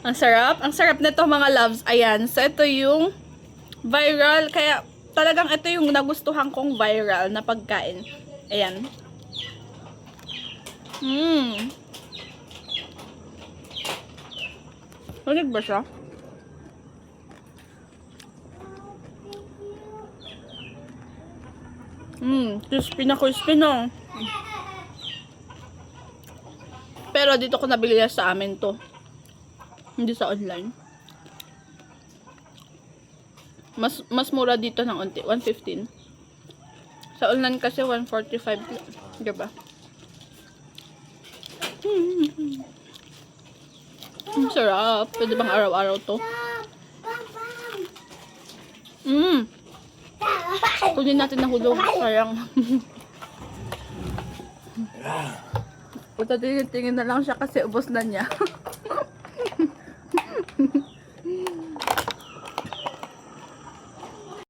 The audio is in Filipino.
Ang sarap. Ang sarap nito mga loves. Ayan. So, ito yung viral. Kaya, talagang ito yung nagustuhan kong viral na pagkain. Ayan. Hulig ba siya? Crispy na crispy no. Pero dito ko nabili sa amin to. Hindi sa online. Mas mura dito ng unti, 115. Sa online kasi 145, 'di ba? Ang sarap. Pwede bang araw-araw to? Kunin natin na hulog. Sayang. Tingin na lang siya kasi ubos na niya.